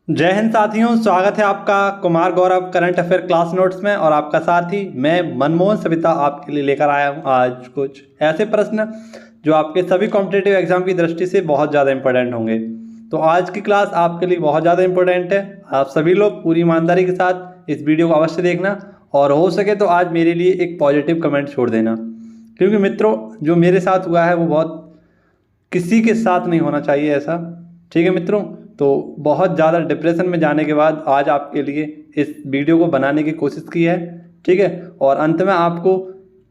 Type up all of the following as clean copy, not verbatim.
जय हिंद साथियों, स्वागत है आपका Kumar Gaurav current affair class notes में। और आपका साथी मैं मनमोहन सविता आपके लिए लेकर आया हूं आज कुछ ऐसे प्रश्न जो आपके सभी कॉम्पिटिटिव एग्जाम की दृष्टि से बहुत ज़्यादा इंपॉर्टेंट होंगे। तो आज की क्लास आपके लिए बहुत ज़्यादा इंपॉर्टेंट है। आप सभी लोग पूरी ईमानदारी के साथ इस वीडियो को अवश्य देखना और हो सके तो आज मेरे लिए एक पॉजिटिव कमेंट छोड़ देना, क्योंकि मित्रों जो मेरे साथ हुआ है वो बहुत किसी के साथ नहीं होना चाहिए ऐसा। ठीक है मित्रों, तो बहुत ज़्यादा डिप्रेशन में जाने के बाद आज आपके लिए इस वीडियो को बनाने की कोशिश की है। ठीक है, और अंत में आपको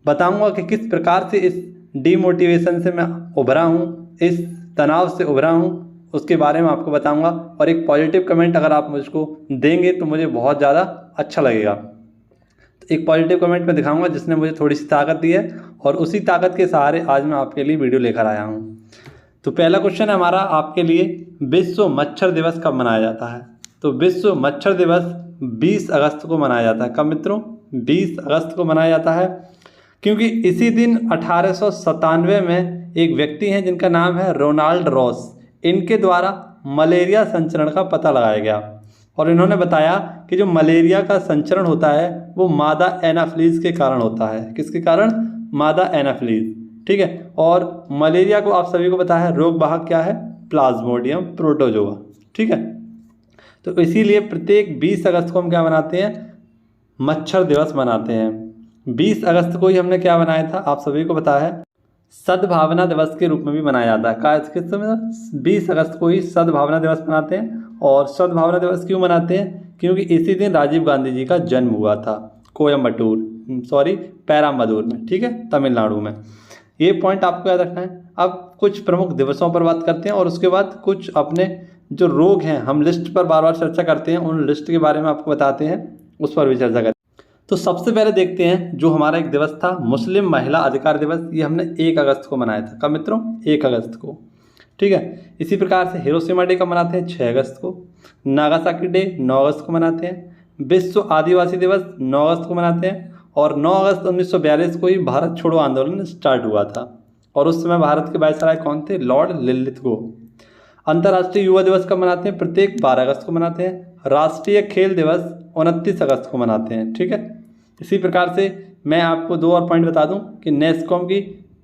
बताऊंगा कि किस प्रकार से इस डीमोटिवेशन से मैं उभरा हूँ, इस तनाव से उभरा हूँ, उसके बारे में आपको बताऊंगा। और एक पॉजिटिव कमेंट अगर आप मुझको देंगे तो मुझे बहुत ज़्यादा अच्छा लगेगा। तो एक पॉजिटिव कमेंट मैं दिखाऊंगा जिसने मुझे थोड़ी सी ताकत दी है, और उसी ताकत के सहारे आज मैं आपके लिए वीडियो लेकर आया हूँ। तो पहला क्वेश्चन है हमारा आपके लिए, विश्व मच्छर दिवस कब मनाया जाता है? तो विश्व मच्छर दिवस 20 अगस्त को मनाया जाता है। कब मित्रों? 20 अगस्त को मनाया जाता है, क्योंकि इसी दिन 1897 में एक व्यक्ति हैं जिनका नाम है रोनाल्ड रॉस। इनके द्वारा मलेरिया संचरण का पता लगाया गया, और इन्होंने बताया कि जो मलेरिया का संचरण होता है वो मादा एनाफ्लीज के कारण होता है। किसके कारण? मादा एनाफ्लीज। ठीक है, और मलेरिया को आप सभी को पता है रोग वाहक क्या है? Plasmodium protozoa. ठीक है, तो इसीलिए प्रत्येक 20 अगस्त को हम क्या मनाते हैं? मच्छर दिवस मनाते हैं। 20 अगस्त को ही हमने क्या बनाया था आप सभी को पता है? सद्भावना दिवस के रूप में भी मनाया जाता है। किस समय? 20 अगस्त को ही सद्भावना दिवस मनाते हैं। और सद्भावना दिवस क्यों मनाते हैं? क्योंकि इसी दिन राजीव गांधी जी का जन्म हुआ था पेराम्बदूर में। ठीक है, तमिलनाडु में। ये पॉइंट आपको याद रखना है। अब कुछ प्रमुख दिवसों पर बात करते हैं और उसके बाद कुछ अपने जो रोग हैं, हम लिस्ट पर बार बार चर्चा करते हैं, उन लिस्ट के बारे में आपको बताते हैं, उस पर भी चर्चा करते हैं। तो सबसे पहले देखते हैं जो हमारा एक दिवस था मुस्लिम महिला अधिकार दिवस। ये हमने 1 अगस्त को मनाया था। कब मित्रों? 1 अगस्त को। ठीक है, इसी प्रकार से हिरोशिमा डे का मनाते हैं 6 अगस्त को। नागासाकी डे 9 अगस्त को मनाते हैं। विश्व आदिवासी दिवस 9 अगस्त को मनाते हैं। और 9 अगस्त 1942 को ही भारत छोड़ो आंदोलन स्टार्ट हुआ था, और उस समय भारत के वायसराय कौन थे? लॉर्ड लिलिथगो। अंतर्राष्ट्रीय युवा दिवस कब मनाते हैं? प्रत्येक 12 अगस्त को मनाते हैं। राष्ट्रीय खेल दिवस 29 अगस्त को मनाते हैं। ठीक है, इसी प्रकार से मैं आपको 2 और पॉइंट बता दूं कि नेस्कॉम की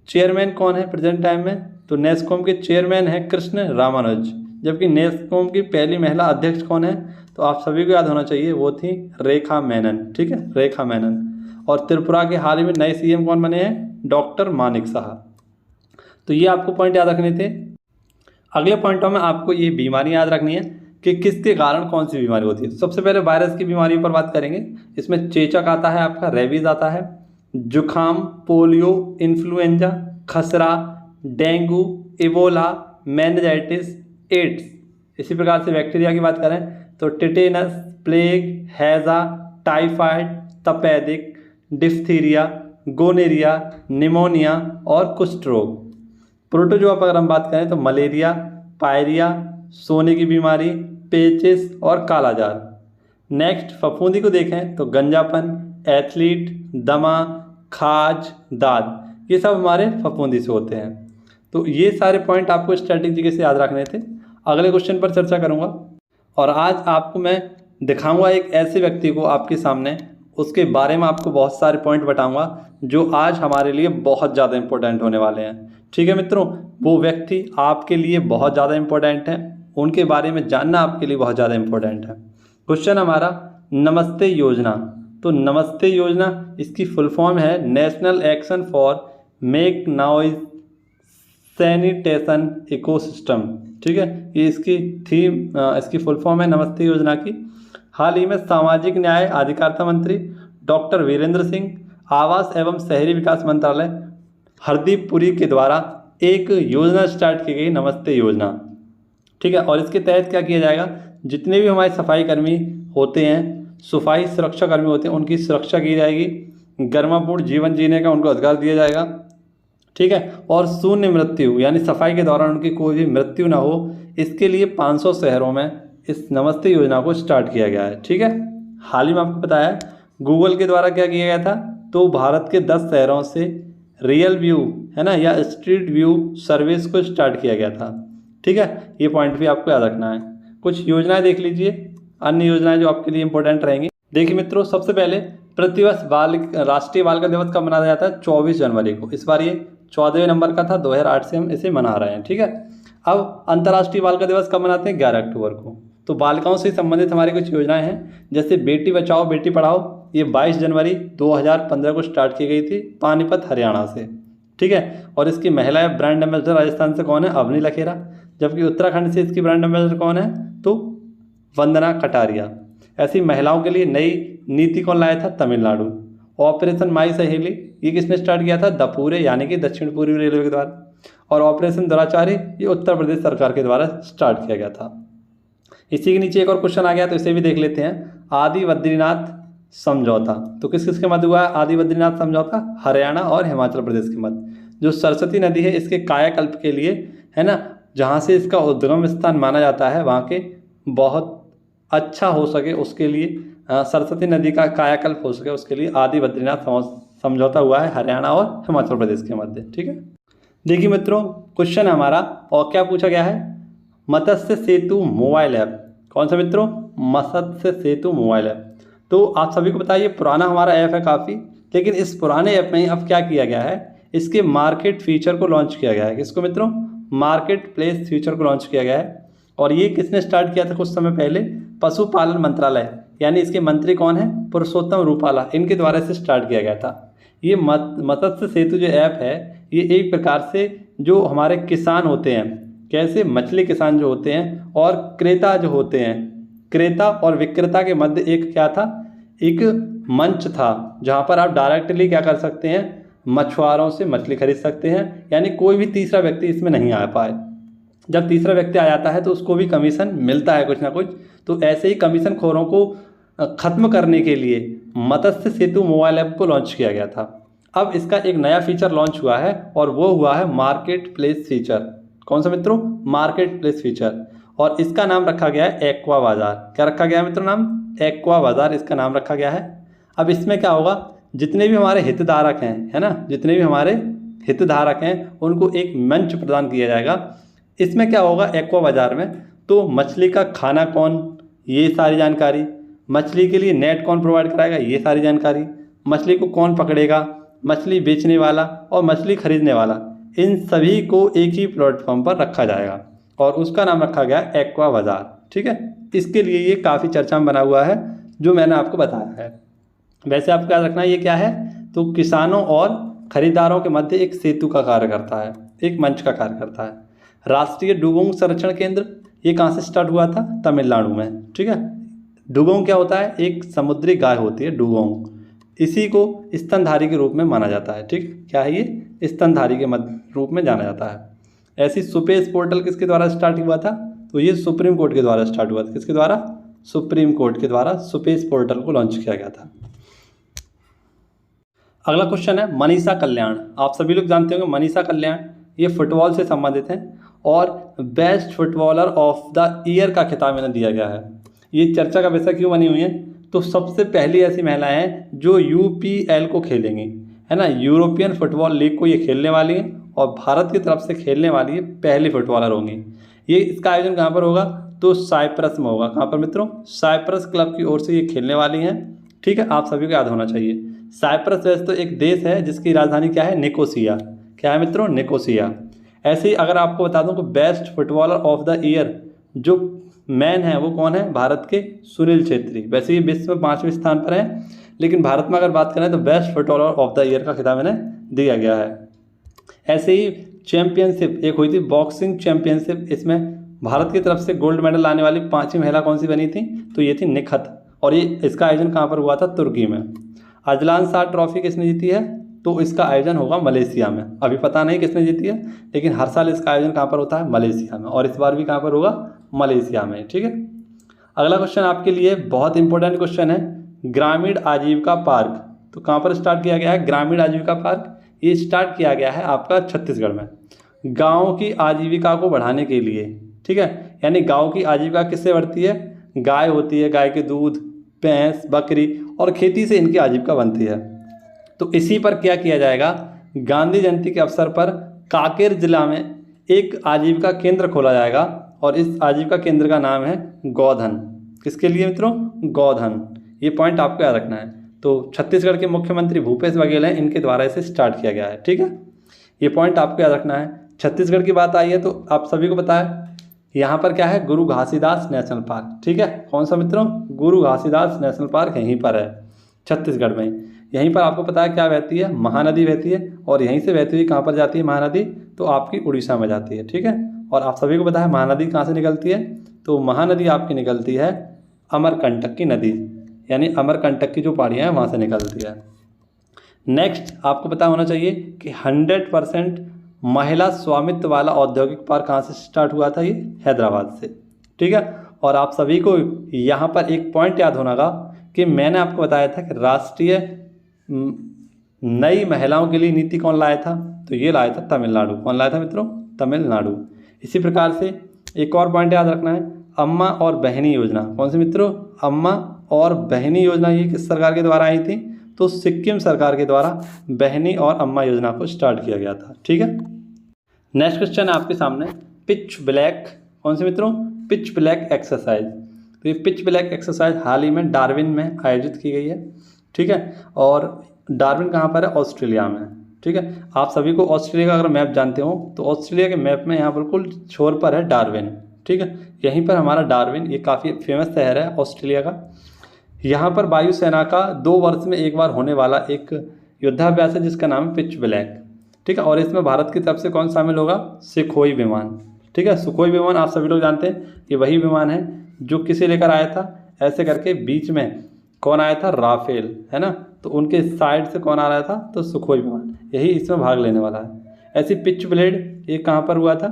चेयरमैन कौन है प्रेजेंट टाइम में? तो नेस्कॉम के चेयरमैन है कृष्ण रामानुज, जबकि नेस्कॉम की पहली महिला अध्यक्ष कौन है? तो आप सभी को याद होना चाहिए, वो थी रेखा मेनन। ठीक है, रेखा मेनन। और त्रिपुरा के हाल ही में नए सीएम कौन बने हैं? डॉक्टर मानिक साहब। तो ये आपको पॉइंट याद रखने थे। अगले पॉइंटों में आपको ये बीमारी याद रखनी है कि किसके कारण कौन सी बीमारी होती है। सबसे पहले वायरस की बीमारियों पर बात करेंगे। इसमें चेचक आता है, आपका रेबीज आता है, जुखाम, पोलियो, इन्फ्लुएंजा, खसरा, डेंगू, इबोला, मेनिंजाइटिस, एड्स। इसी प्रकार से बैक्टीरिया की बात करें तो टिटेनस, प्लेग, हैजा, टाइफाइड, तपेदिक, डिफ्थीरिया, गोनेरिया, निमोनिया और कुष्ठ रोग। प्रोटोजोआ पर अगर हम बात करें तो मलेरिया, पायरिया, सोने की बीमारी, पेचिस और कालाजार। नेक्स्ट फफूंदी को देखें तो गंजापन, एथलीट, दमा, खाज, दाद, ये सब हमारे फफूंदी से होते हैं। तो ये सारे पॉइंट आपको स्ट्रैटेजी से याद रखने थे। अगले क्वेश्चन पर चर्चा करूँगा, और आज आपको मैं दिखाऊंगा एक ऐसे व्यक्ति को आपके सामने, उसके बारे में आपको बहुत सारे पॉइंट बताऊंगा जो आज हमारे लिए बहुत ज़्यादा इंपॉर्टेंट होने वाले हैं। ठीक है मित्रों, वो व्यक्ति आपके लिए बहुत ज़्यादा इंपॉर्टेंट है, उनके बारे में जानना आपके लिए बहुत ज़्यादा इंपॉर्टेंट है। क्वेश्चन हमारा नमस्ते योजना। तो नमस्ते योजना, इसकी फुल फॉर्म है national action for make noise sanitation ecosystem. ठीक है, ये इसकी थीम, इसकी फुल फॉर्म है नमस्ते योजना की। हाल ही में सामाजिक न्याय अधिकारिता मंत्री डॉक्टर वीरेंद्र सिंह, आवास एवं शहरी विकास मंत्रालय हरदीप पुरी के द्वारा एक योजना स्टार्ट की गई, नमस्ते योजना। ठीक है, और इसके तहत क्या किया जाएगा? जितने भी हमारे सफाई कर्मी होते हैं, सफाई सुरक्षा कर्मी होते हैं, उनकी सुरक्षा की जाएगी, गर्मापूर्ण जीवन जीने का उनको अधिकार दिया जाएगा। ठीक है, और शून्य मृत्यु यानी सफाई के दौरान उनकी कोई भी मृत्यु ना हो, इसके लिए 500 शहरों में इस नमस्ते योजना को स्टार्ट किया गया है। ठीक है, हाल ही में आपको पता है गूगल के द्वारा क्या किया गया था? तो भारत के 10 शहरों से रियल व्यू है ना, या स्ट्रीट व्यू सर्विस को स्टार्ट किया गया था। ठीक है, ये पॉइंट भी आपको याद रखना है। कुछ योजनाएं देख लीजिए, अन्य योजनाएं जो आपके लिए इंपॉर्टेंट रहेंगी। देखिए मित्रों, सबसे पहले प्रतिवर्ष राष्ट्रीय बालिका दिवस कब मनाया जाता है? 24 जनवरी को। इस बार ये 14वें नंबर का था, 2008 से हम इसे मना रहे हैं, ठीक है। अब अंतर्राष्ट्रीय बालिका दिवस कब मनाते हैं? 11 अक्टूबर को। तो बालिकाओं से संबंधित हमारी कुछ योजनाएं हैं, जैसे बेटी बचाओ बेटी पढ़ाओ, ये 22 जनवरी 2015 को स्टार्ट की गई थी पानीपत हरियाणा से, ठीक है। और इसकी महिला ब्रांड एम्बेसडर राजस्थान से कौन है? अवनी लखेरा। जबकि उत्तराखंड से इसकी ब्रांड एम्बेसडर कौन है? तो वंदना कटारिया। ऐसी महिलाओं के लिए नई नीति कौन लाया था? तमिलनाडु। ऑपरेशन माई सहेली ये किसने स्टार्ट किया था? दपूरे यानी कि दक्षिण पूर्वी रेलवे के द्वारा। और ऑपरेशन दुराचारी ये उत्तर प्रदेश सरकार के द्वारा स्टार्ट किया गया था। इसी के नीचे एक और क्वेश्चन आ गया, तो इसे भी देख लेते हैं। आदि बद्रीनाथ समझौता तो किस किस के मध्य हुआ है? आदि बद्रीनाथ समझौता हरियाणा और हिमाचल प्रदेश के मध्य। जो सरस्वती नदी है इसके कायाकल्प के लिए, है ना, जहाँ से इसका उद्गम स्थान माना जाता है, वहाँ के बहुत अच्छा हो सके उसके लिए, सरस्वती नदी का कायाकल्प हो सके उसके लिए आदि बद्रीनाथ समझौता हुआ है हरियाणा और हिमाचल प्रदेश के मध्य, ठीक है। देखिए मित्रों, क्वेश्चन है हमारा, और क्या पूछा गया है? मत्स्य सेतु मोबाइल ऐप। कौन सा मित्रों? मत्स्य सेतु मोबाइल ऐप। तो आप सभी को पता है ये पुराना हमारा ऐप है काफ़ी, लेकिन इस पुराने ऐप में ही अब क्या किया गया है? इसके मार्केट फीचर को लॉन्च किया गया है। किसको मित्रों? मार्केट प्लेस फीचर को लॉन्च किया गया है। और ये किसने स्टार्ट किया था कुछ समय पहले? पशुपालन मंत्रालय, यानी इसके मंत्री कौन है? पुरुषोत्तम रूपाला, इनके द्वारा से स्टार्ट किया गया था। ये मत्स्य सेतु जो ऐप है, ये एक प्रकार से जो हमारे किसान होते हैं, कैसे मछली किसान जो होते हैं और क्रेता जो होते हैं, क्रेता और विक्रेता के मध्य एक क्या था? एक मंच था, जहाँ पर आप डायरेक्टली क्या कर सकते हैं? मछुआरों से मछली खरीद सकते हैं, यानी कोई भी तीसरा व्यक्ति इसमें नहीं आ पाए। जब तीसरा व्यक्ति आ जाता है तो उसको भी कमीशन मिलता है कुछ ना कुछ। तो ऐसे ही कमीशन खोरों को ख़त्म करने के लिए मत्स्य सेतु मोबाइल ऐप को लॉन्च किया गया था। अब इसका एक नया फीचर लॉन्च हुआ है और वो हुआ है मार्केट प्लेस फीचर। कौन सा मित्रों? Market place feature. और इसका नाम रखा गया है एक्वा बाज़ार। क्या रखा गया है मित्रों नाम? एक्वा बाज़ार इसका नाम रखा गया है। अब इसमें क्या होगा? जितने भी हमारे हितधारक हैं, है ना, जितने भी हमारे हितधारक हैं उनको एक मंच प्रदान किया जाएगा। इसमें क्या होगा एक्वा बाज़ार में? तो मछली का खाना कौन, ये सारी जानकारी, मछली के लिए नेट कौन प्रोवाइड कराएगा, ये सारी जानकारी, मछली को कौन पकड़ेगा, मछली बेचने वाला और मछली खरीदने वाला, इन सभी को एक ही प्लेटफॉर्म पर रखा जाएगा और उसका नाम रखा गया एक्वा बाज़ार, ठीक है। इसके लिए ये काफ़ी चर्चा में बना हुआ है जो मैंने आपको बताया है। वैसे आपको याद रखना ये क्या है? तो किसानों और खरीदारों के मध्य एक सेतु का कार्य करता है, एक मंच का कार्य करता है। राष्ट्रीय डुगोंग संरक्षण केंद्र ये कहाँ से स्टार्ट हुआ था? तमिलनाडु में, ठीक है। डुगोंग क्या होता है? एक समुद्री गाय होती है डुगोंग। इसी को स्तनधारी के रूप में माना जाता है, ठीक। क्या है ये? स्तनधारी के रूप में जाना जाता है। ऐसी सुपेस पोर्टल किसके द्वारा स्टार्ट हुआ था? तो ये सुप्रीम कोर्ट के द्वारा स्टार्ट हुआ था। किसके द्वारा? सुप्रीम कोर्ट के द्वारा सुपेस पोर्टल को लॉन्च किया गया था। अगला क्वेश्चन है मनीषा कल्याण। आप सभी लोग जानते होंगे मनीषा कल्याण ये फुटबॉल से संबंधित हैं और best footballer of the year का खिताब इन्हें दिया गया है। ये चर्चा का विषय क्यों बनी हुई है? तो सबसे पहली ऐसी महिलाएं हैं जो यूपीएल को खेलेंगी, है ना, यूरोपियन फुटबॉल लीग को ये खेलने वाली हैं और भारत की तरफ से खेलने वाली ये पहली फुटबॉलर होंगी। ये इसका आयोजन कहाँ पर होगा? तो साइप्रस में होगा। कहाँ पर मित्रों? साइप्रस क्लब की ओर से ये खेलने वाली हैं, ठीक है। आप सभी को याद होना चाहिए। साइप्रस वैसे तो एक देश है जिसकी राजधानी क्या है? निकोसिया। क्या है मित्रों? निकोसिया। ऐसे ही अगर आपको बता दूं कि best footballer of the year जो मैन है वो कौन है? भारत के सुनील छेत्री। वैसे ये विश्व में 5वें स्थान पर है, लेकिन भारत में अगर बात करें तो best footballer of the year का खिताब इन्हें दिया गया है। ऐसे ही चैंपियनशिप एक हुई थी, बॉक्सिंग चैंपियनशिप। इसमें भारत की तरफ से गोल्ड मेडल लाने वाली 5वीं महिला कौन सी बनी थी? तो ये थी निखत। और ये इसका आयोजन कहाँ पर हुआ था? तुर्की में। अजलान शाह ट्रॉफी किसने जीती है? तो इसका आयोजन होगा मलेशिया में। अभी पता नहीं किसने जीती है, लेकिन हर साल इसका आयोजन कहाँ पर होता है? मलेशिया में। और इस बार भी कहाँ पर होगा? मलेशिया में, ठीक है। अगला क्वेश्चन आपके लिए बहुत इंपॉर्टेंट क्वेश्चन है, ग्रामीण आजीविका पार्क। तो कहाँ पर स्टार्ट किया गया है ग्रामीण आजीविका पार्क? ये स्टार्ट किया गया है आपका छत्तीसगढ़ में, गाँव की आजीविका को बढ़ाने के लिए, ठीक है। यानी गाँव की आजीविका किससे बढ़ती है? गाय होती है, गाय के दूध, भैंस, बकरी और खेती से इनकी आजीविका बनती है। तो इसी पर क्या किया जाएगा? गांधी जयंती के अवसर पर कांकेर जिला में एक आजीविका केंद्र खोला जाएगा और इस आजीविका केंद्र का नाम है गोधन। किसके लिए मित्रों? गोधन। ये पॉइंट आपको याद रखना है। तो छत्तीसगढ़ के मुख्यमंत्री भूपेश बघेल हैं, इनके द्वारा इसे स्टार्ट किया गया है। ठीक है, ये पॉइंट आपको याद रखना है। छत्तीसगढ़ की बात आई है तो आप सभी को पता है यहाँ पर क्या है, गुरु घासीदास नेशनल पार्क। ठीक है, कौन सा मित्रों? गुरु घासीदास नेशनल पार्क यहीं पर है छत्तीसगढ़ में। यहीं पर आपको पता है क्या बहती है, महानदी बहती है, और यहीं से बहती हुई कहाँ पर जाती है महानदी? तो आपकी उड़ीसा में जाती है। ठीक है, और आप सभी को पता है महानदी कहाँ से निकलती है? तो महानदी आपकी निकलती है अमरकंटक की नदी, यानी अमरकंटक की जो पहाड़ियाँ हैं वहाँ से निकलती है। नेक्स्ट आपको पता होना चाहिए कि 100% महिला स्वामित्व वाला औद्योगिक पार्क कहाँ से स्टार्ट हुआ था? ये हैदराबाद से। ठीक है, और आप सभी को यहाँ पर एक पॉइंट याद होना कि मैंने आपको बताया था कि राष्ट्रीय नई महिलाओं के लिए नीति कौन लाया था? तो ये लाया था तमिलनाडु। कौन लाया था मित्रों? तमिलनाडु। इसी प्रकार से एक और पॉइंट याद रखना है, अम्मा और बहनी योजना। कौन सी मित्रों? अम्मा और बहनी योजना। ये किस सरकार के द्वारा आई थी? तो सिक्किम सरकार के द्वारा बहनी और अम्मा योजना को स्टार्ट किया गया था। ठीक है, नेक्स्ट क्वेश्चन है आपके सामने, पिच ब्लैक। कौन से मित्रों? Pitch black exercise. तो ये पिच ब्लैक एक्सरसाइज हाल ही में डार्विन में आयोजित की गई है। ठीक है, और डार्विन कहाँ पर है? ऑस्ट्रेलिया में। ठीक है, आप सभी को ऑस्ट्रेलिया का अगर मैप जानते हो तो ऑस्ट्रेलिया के मैप में यहाँ बिल्कुल छोर पर है डार्विन। ठीक है, यहीं पर हमारा डार्विन, ये काफ़ी फेमस शहर है ऑस्ट्रेलिया का। यहाँ पर वायुसेना का 2 वर्ष में एक बार होने वाला एक युद्धाभ्यास है जिसका नाम है पिच ब्लैक। ठीक है, और इसमें भारत की तरफ से कौन शामिल होगा? सुखोई विमान। ठीक है, सुखोई विमान आप सभी लोग जानते हैं ये वही विमान है जो किसे लेकर आया था, ऐसे करके बीच में कौन आया था? राफेल, है ना। तो उनके साइड से कौन आ रहा था? तो सुखोई विमान, यही इसमें भाग लेने वाला है। ऐसी पिच ब्लेड ये कहाँ पर हुआ था?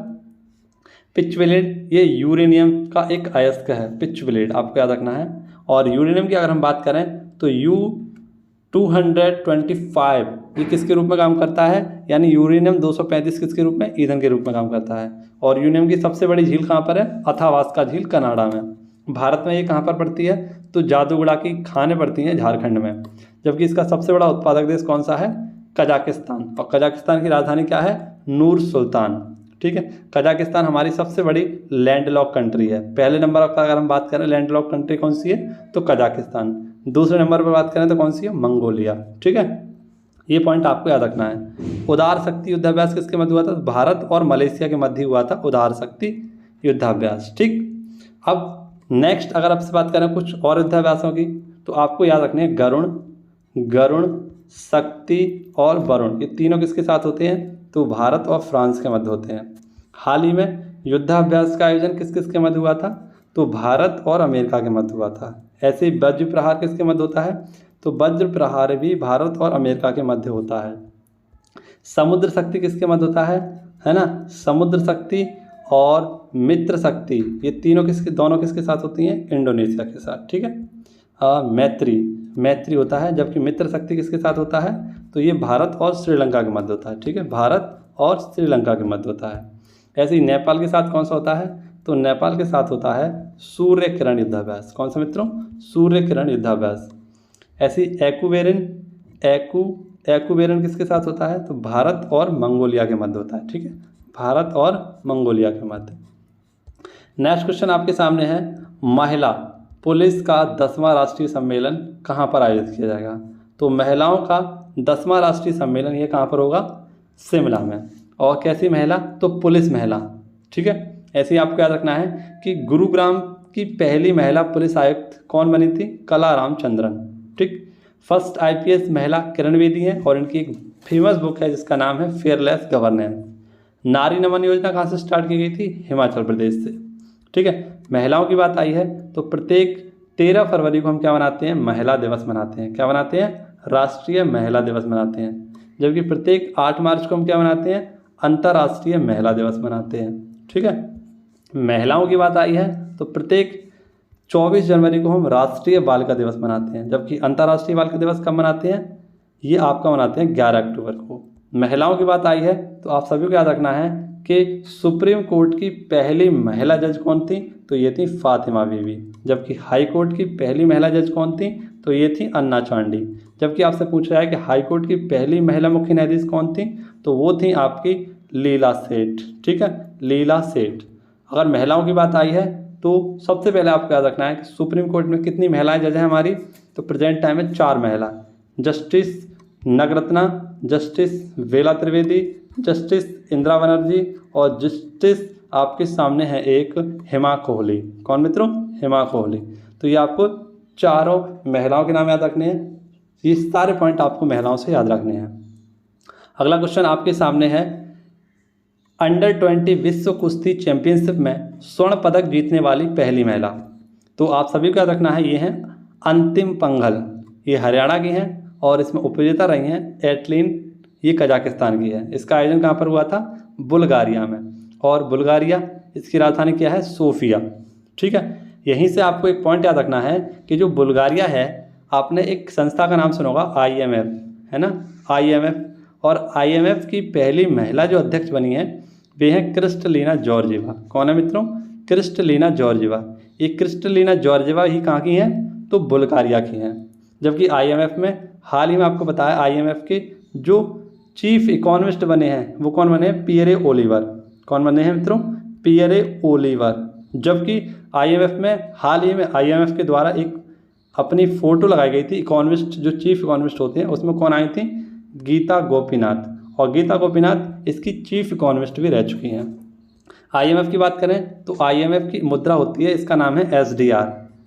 पिच ब्लेड ये यूरेनियम का एक अयस्क है, पिच ब्लेड आपको याद रखना है। और यूरेनियम की अगर हम बात करें तो U-225 ये किसके रूप में काम करता है? यानी यूरेनियम 235 किसके रूप में? ईंधन के रूप में काम करता है। और यूरेनियम की सबसे बड़ी झील कहाँ पर है? अथावास्का झील कनाडा में। भारत में ये कहाँ पर पड़ती है? तो जादूगुड़ा की खानें पड़ती हैं झारखंड में। जबकि इसका सबसे बड़ा उत्पादक देश कौन सा है? कजाकिस्तान। और कजाकिस्तान की राजधानी क्या है? नूर सुल्तान। ठीक है, कजाकिस्तान हमारी सबसे बड़ी लैंडलॉक कंट्री है। पहले नंबर पर अगर हम बात करें लैंडलॉक कंट्री कौन सी है? तो कजाकिस्तान। दूसरे नंबर पर बात करें तो कौन सी है? मंगोलिया। ठीक है, ये पॉइंट आपको याद रखना है। उदार शक्ति युद्धाभ्यास किसके मध्य हुआ था? भारत और मलेशिया के मध्य हुआ था उदार शक्ति युद्धाभ्यास। ठीक, अब नेक्स्ट अगर आपसे बात करें कुछ और युद्धाभ्यासों की तो आपको याद रखने हैं गरुण, शक्ति और वरुण, ये तीनों किसके साथ होते हैं? तो भारत और फ्रांस के मध्य होते हैं। हाल ही में युद्धाभ्यास का आयोजन किस किस के मध्य हुआ था? तो भारत और अमेरिका के मध्य हुआ था। ऐसे ही वज्र प्रहार किसके मध्य होता है? तो वज्र प्रहार भी भारत और अमेरिका के मध्य होता है। समुद्र शक्ति किसके मध्य होता है ना? समुद्र शक्ति और मित्र शक्ति, ये तीनों दोनों किसके साथ होती हैं? इंडोनेशिया के साथ। ठीक है, मैत्री होता है। जबकि मित्र शक्ति किसके साथ होता है? तो ये भारत और श्रीलंका के मध्य होता है। ठीक है, भारत और श्रीलंका के मध्य होता है। ऐसे ही नेपाल के साथ कौन सा होता है? तो नेपाल के साथ होता है सूर्य किरण युद्धाभ्यास। कौन सा मित्रों? सूर्य किरण युद्धाभ्यास। ऐसी एक्वेरियन किसके साथ होता है? तो भारत और मंगोलिया के मध्य होता है। ठीक है, भारत और मंगोलिया के मध्य। नेक्स्ट क्वेश्चन आपके सामने है, महिला पुलिस का 10वां राष्ट्रीय सम्मेलन कहाँ पर आयोजित किया जाएगा? तो महिलाओं का 10वां राष्ट्रीय सम्मेलन ये कहाँ पर होगा? शिमला में। और कैसी महिला? तो पुलिस महिला। ठीक है, ऐसे ही आपको याद रखना है कि गुरुग्राम की पहली महिला पुलिस आयुक्त कौन बनी थी? कला रामचंद्रन। ठीक, फर्स्ट IPS महिला किरण बेदी हैं और इनकी एक फेमस बुक है जिसका नाम है फेयरलेस गवर्नेंस। नारी नमन योजना कहाँ से स्टार्ट की गई थी? हिमाचल प्रदेश से। ठीक है, महिलाओं की बात आई है तो प्रत्येक 13 फरवरी को हम क्या मनाते हैं? महिला दिवस मनाते हैं। क्या मनाते हैं? राष्ट्रीय महिला दिवस मनाते हैं। जबकि प्रत्येक 8 मार्च को हम क्या मनाते हैं? अंतर्राष्ट्रीय महिला दिवस मनाते हैं। ठीक है, महिलाओं की बात आई है तो प्रत्येक 24 जनवरी को हम राष्ट्रीय बालिका दिवस मनाते हैं। जबकि अंतर्राष्ट्रीय बालिका दिवस कब मनाते हैं? ये आपका मनाते हैं 11 अक्टूबर को। महिलाओं की बात आई है तो आप सभी को याद रखना है कि सुप्रीम कोर्ट की पहली महिला जज कौन थी? तो ये थी फातिमा बीवी। जबकि हाई कोर्ट की पहली महिला जज कौन थी? तो ये थी अन्ना चांडी। जबकि आपसे पूछा है कि हाई कोर्ट की पहली महिला मुख्य न्यायाधीश कौन थी? तो वो थी आपकी लीला सेठ। ठीक है, लीला सेठ। अगर महिलाओं की बात आई है तो सबसे पहले आपको याद रखना है कि सुप्रीम कोर्ट में कितनी महिलाएं जज हैं हमारी, तो प्रेजेंट टाइम में 4 महिला, जस्टिस नगरत्ना, जस्टिस वेला त्रिवेदी, जस्टिस इंदिरा बनर्जी और जस्टिस आपके सामने है एक हेमा कोहली। कौन मित्रों? हेमा कोहली। तो ये आपको चारों महिलाओं के नाम याद रखने हैं। ये सारे पॉइंट आपको महिलाओं से याद रखने हैं। अगला क्वेश्चन आपके सामने है, अंडर 20 विश्व कुश्ती चैंपियनशिप में स्वर्ण पदक जीतने वाली पहली महिला। तो आप सभी को याद रखना है, ये हैं अंतिम पंघल, ये हरियाणा की हैं और इसमें उपविजेता रही हैं एटलीन, ये कजाकिस्तान की है। इसका आयोजन कहाँ पर हुआ था? बुल्गारिया में, और बुल्गारिया इसकी राजधानी क्या है? सोफिया। ठीक है, यहीं से आपको एक पॉइंट याद रखना है कि जो बुल्गारिया है, आपने एक संस्था का नाम सुना होगा IMF, है ना, IMF। और IMF की पहली महिला जो अध्यक्ष बनी है वे हैं क्रिस्टलिना जॉर्जिवा। कौन है मित्रों? Kristalina Georgieva. ये क्रिस्टलिना जॉर्जिवा ही कहाँ की हैं? तो बुल्गारिया की हैं। जबकि IMF में हाल ही में आपको बताया, IMF के जो चीफ इकोनॉमिस्ट बने हैं वो कौन बने हैं? Pierre Oliver. कौन बने हैं मित्रों? Pierre Oliver. जबकि IMF में हाल ही में IMF के द्वारा एक अपनी फ़ोटो लगाई गई थी, इकोनॉमिस्ट जो चीफ इकोनॉमिस्ट होते हैं उसमें कौन आई थी? गीता गोपीनाथ। और गीता गोपीनाथ इसकी चीफ इकोनॉमिस्ट भी रह चुकी हैं। IMF की बात करें तो IMF की मुद्रा होती है, इसका नाम है SDR।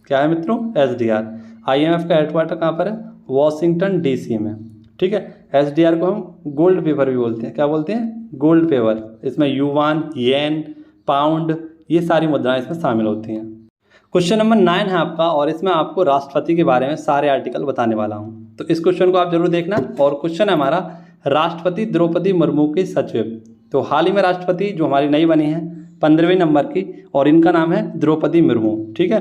क्या है मित्रों? SDR। IMF का हेडक्वार्टर कहाँ पर है? वॉशिंगटन DC में। ठीक है, SDR को हम गोल्ड पेपर भी बोलते हैं। क्या बोलते हैं? Gold paper. इसमें युवान, येन, पाउंड, ये सारी मुद्राएं इसमें शामिल होती हैं। क्वेश्चन नंबर 9 है आपका, और इसमें आपको राष्ट्रपति के बारे में सारे आर्टिकल बताने वाला हूँ, तो इस क्वेश्चन को आप जरूर देखना। और क्वेश्चन है हमारा, राष्ट्रपति द्रौपदी मुर्मू के सचिव। तो हाल ही में राष्ट्रपति जो हमारी नई बनी है 15वें नंबर की, और इनका नाम है द्रौपदी मुर्मू। ठीक है,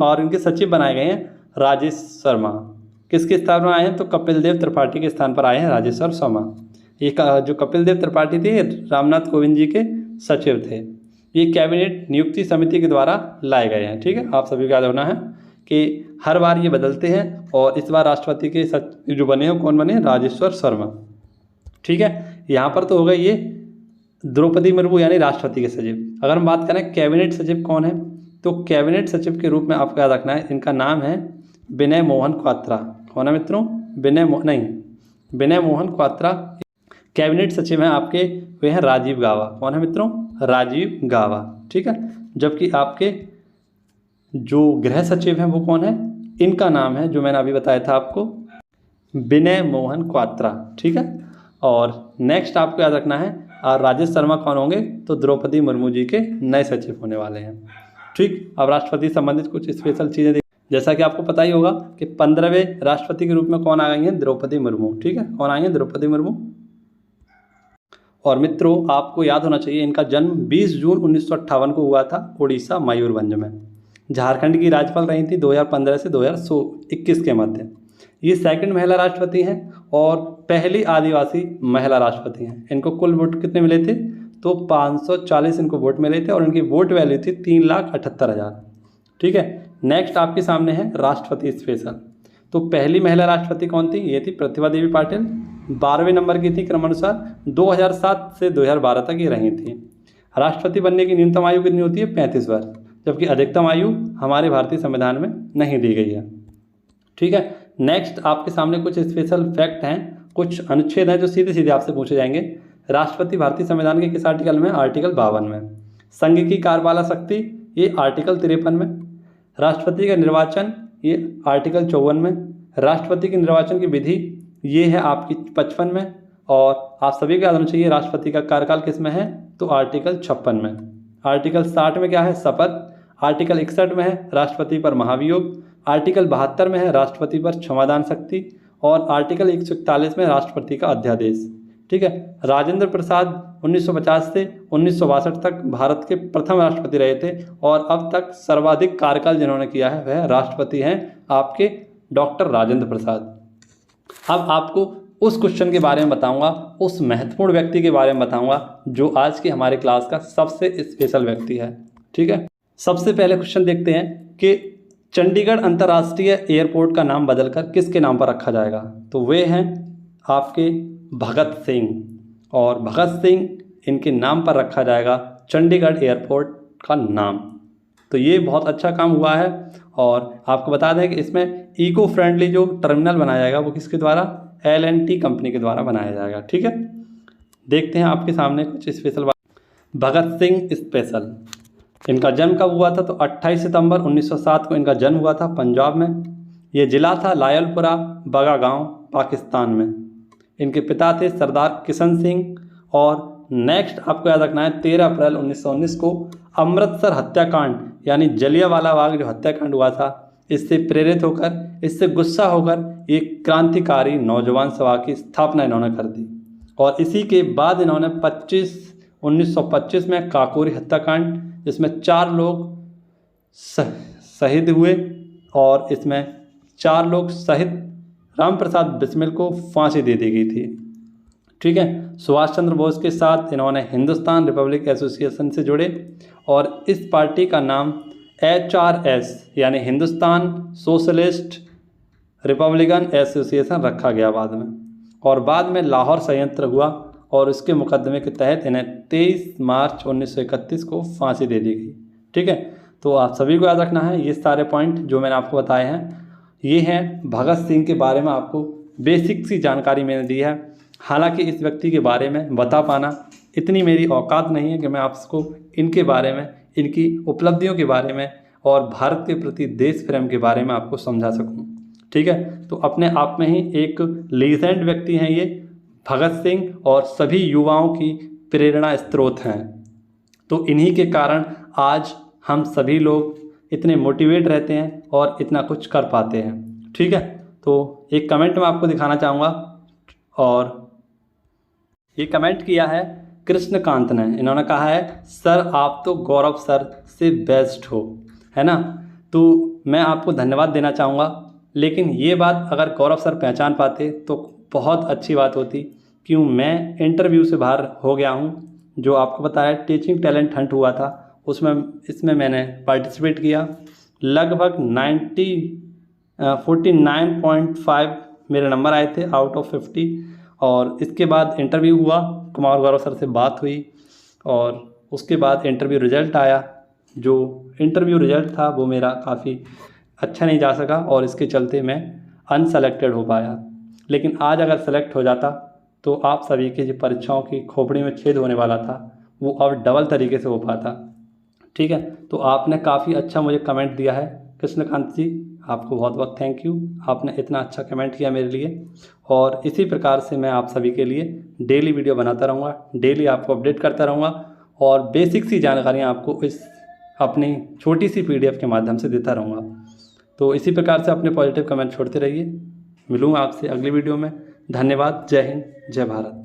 और इनके सचिव बनाए गए हैं राजेश शर्मा। किसके स्थान पर आए हैं? तो कपिल देव त्रिपाठी के स्थान पर आए हैं राजेश्वर शर्मा। ये जो कपिल देव त्रिपाठी थे रामनाथ कोविंद जी के सचिव थे। ये कैबिनेट नियुक्ति समिति के द्वारा लाए गए हैं। ठीक है, आप सभी को याद होना है कि हर बार ये बदलते हैं, और इस बार राष्ट्रपति के सचिव जो बने हैं कौन बने? राजेश्वर शर्मा। ठीक है, यहाँ पर तो हो गए ये द्रौपदी मुर्मू यानी राष्ट्रपति के सचिव। अगर हम बात करें कैबिनेट सचिव कौन है, तो कैबिनेट सचिव के रूप में आपको याद रखना है, इनका नाम है विनय मोहन क्वात्रा। कौन है मित्रों? विनय मोहन क्वात्रा कैबिनेट सचिव हैं आपके, वे हैं राजीव गाबा। कौन है मित्रों? राजीव गाबा। ठीक है, जबकि आपके जो गृह सचिव हैं वो कौन है? इनका नाम है, जो मैंने अभी बताया था आपको, विनय मोहन क्वात्रा। ठीक है, और नेक्स्ट आपको याद रखना है राजेश शर्मा कौन होंगे? तो द्रौपदी मुर्मू जी के नए सचिव होने वाले हैं। ठीक, अब राष्ट्रपति संबंधित कुछ स्पेशल चीज़ें देख, जैसा कि आपको पता ही होगा कि 15वें राष्ट्रपति के रूप में कौन आ गई हैं? द्रौपदी मुर्मू। ठीक है, कौन आई हैं? द्रौपदी मुर्मू। और मित्रों आपको याद होना चाहिए इनका जन्म 20 जून 1958 को हुआ था उड़ीसा मयूरभंज में। झारखंड की राज्यपाल रही थी 2015 से 2021 के मध्य। ये सेकंड महिला राष्ट्रपति हैं और पहली आदिवासी महिला राष्ट्रपति हैं। इनको कुल वोट कितने मिले थे? तो 540 इनको वोट मिले थे, और इनकी वोट वैल्यू थी 3,78,000। ठीक है, नेक्स्ट आपके सामने है राष्ट्रपति स्पेशल। तो पहली महिला राष्ट्रपति कौन थी? ये थी प्रतिभा देवी पाटिल। 12वें नंबर की थी क्रमानुसार, 2007 से 2012 तक ये रही थी। राष्ट्रपति बनने की न्यूनतम आयु कितनी होती है? 35 वर्ष, जबकि अधिकतम आयु हमारे भारतीय संविधान में नहीं दी गई है। ठीक है, नेक्स्ट आपके सामने कुछ स्पेशल फैक्ट हैं, कुछ अनुच्छेद हैं जो सीधे सीधे आपसे पूछे जाएंगे। राष्ट्रपति भारतीय संविधान के किस आर्टिकल में? आर्टिकल 52 में। संघ की कार्यपालक शक्ति, ये आर्टिकल 53 में। राष्ट्रपति का निर्वाचन, ये आर्टिकल 54 में। राष्ट्रपति के निर्वाचन की विधि, ये है आपकी 55 में। और आप सभी को याद होना चाहिए राष्ट्रपति का कार्यकाल किस में है? तो आर्टिकल 56 में। आर्टिकल 60 में क्या है? शपथ। आर्टिकल 61 में है राष्ट्रपति पर महाभियोग। आर्टिकल 72 में है राष्ट्रपति पर क्षमादान शक्ति। और आर्टिकल 141 में राष्ट्रपति का अध्यादेश। ठीक है, राजेंद्र प्रसाद 1950 से 1962 तक भारत के प्रथम राष्ट्रपति रहे थे, और अब तक सर्वाधिक कार्यकाल जिन्होंने किया है वह राष्ट्रपति हैं आपके डॉक्टर राजेंद्र प्रसाद। अब आपको उस क्वेश्चन के बारे में बताऊंगा, उस महत्वपूर्ण व्यक्ति के बारे में बताऊंगा जो आज की हमारे क्लास का सबसे स्पेशल व्यक्ति है। ठीक है, सबसे पहले क्वेश्चन देखते हैं कि चंडीगढ़ अंतर्राष्ट्रीय एयरपोर्ट का नाम बदलकर किसके नाम पर रखा जाएगा? तो वे हैं आपके भगत सिंह, और भगत सिंह इनके नाम पर रखा जाएगा चंडीगढ़ एयरपोर्ट का नाम। तो ये बहुत अच्छा काम हुआ है। और आपको बता दें कि इसमें इको फ्रेंडली जो टर्मिनल बनाया जाएगा वो किसके द्वारा, L&T कंपनी के द्वारा बनाया जाएगा। ठीक है, देखते हैं आपके सामने कुछ स्पेशल बात। भगत सिंह स्पेशल, इनका जन्म कब हुआ था, तो 28 सितंबर 1907 को इनका जन्म हुआ था पंजाब में। ये ज़िला था लायलपुरा बगागांव पाकिस्तान में। इनके पिता थे सरदार किशन सिंह। और नेक्स्ट आपको याद रखना है 13 अप्रैल 1919 को अमृतसर हत्याकांड यानी जलियांवाला बाग जो हत्याकांड हुआ था, इससे प्रेरित होकर, इससे गुस्सा होकर एक क्रांतिकारी नौजवान सभा की स्थापना इन्होंने कर दी। और इसी के बाद इन्होंने 1925 में काकोरी हत्याकांड, जिसमें 4 लोग शहीद हुए और इसमें 4 लोग शहीद राम प्रसाद बिस्मिल को फांसी दे दी गई थी। ठीक है, सुभाष चंद्र बोस के साथ इन्होंने हिंदुस्तान रिपब्लिक एसोसिएशन से जुड़े और इस पार्टी का नाम HRS यानी हिंदुस्तान सोशलिस्ट रिपब्लिकन एसोसिएशन रखा गया बाद में। और बाद में लाहौर संयंत्र हुआ और उसके मुकदमे के तहत इन्हें 23 मार्च 1931 को फांसी दे दी गई। ठीक है, तो आप सभी को याद रखना है ये सारे पॉइंट जो मैंने आपको बताए हैं, ये हैं भगत सिंह के बारे में आपको बेसिक सी जानकारी मैंने दी है। हालांकि इस व्यक्ति के बारे में बता पाना इतनी मेरी औकात नहीं है कि मैं आपको इनके बारे में, इनकी उपलब्धियों के बारे में और भारत के प्रति देश प्रेम के बारे में आपको समझा सकूं। ठीक है, तो अपने आप में ही एक लीजेंड व्यक्ति हैं ये भगत सिंह और सभी युवाओं की प्रेरणा स्रोत हैं। तो इन्हीं के कारण आज हम सभी लोग इतने मोटिवेट रहते हैं और इतना कुछ कर पाते हैं। ठीक है, तो एक कमेंट मैं आपको दिखाना चाहूँगा और ये कमेंट किया है कृष्णकांत ने। इन्होंने कहा है सर आप तो गौरव सर से बेस्ट हो, है ना। तो मैं आपको धन्यवाद देना चाहूँगा, लेकिन ये बात अगर गौरव सर पहचान पाते तो बहुत अच्छी बात होती। क्यों मैं इंटरव्यू से बाहर हो गया हूँ, जो आपको बताया टीचिंग टैलेंट हंट हुआ था, इसमें मैंने पार्टिसिपेट किया। लगभग 49.5 मेरे नंबर आए थे आउट ऑफ 50। और इसके बाद इंटरव्यू हुआ, कुमार गौरव सर से बात हुई और उसके बाद इंटरव्यू रिज़ल्ट आया। जो इंटरव्यू रिज़ल्ट था वो मेरा काफ़ी अच्छा नहीं जा सका और इसके चलते मैं अनसेलेक्टेड हो पाया। लेकिन आज अगर सेलेक्ट हो जाता तो आप सभी के जो परीक्षाओं की खोपड़ी में छेद होने वाला था वो अब डबल तरीके से हो पाता। ठीक है, तो आपने काफ़ी अच्छा मुझे कमेंट दिया है कृष्णकांत जी, आपको बहुत बहुत थैंक यू। आपने इतना अच्छा कमेंट किया मेरे लिए और इसी प्रकार से मैं आप सभी के लिए डेली वीडियो बनाता रहूँगा, डेली आपको अपडेट करता रहूँगा और बेसिक सी जानकारियाँ आपको इस अपनी छोटी सी PDF के माध्यम से देता रहूँगा। तो इसी प्रकार से अपने पॉजिटिव कमेंट छोड़ते रहिए। मिलूँगा आपसे अगली वीडियो में। धन्यवाद। जय हिंद, जय भारत।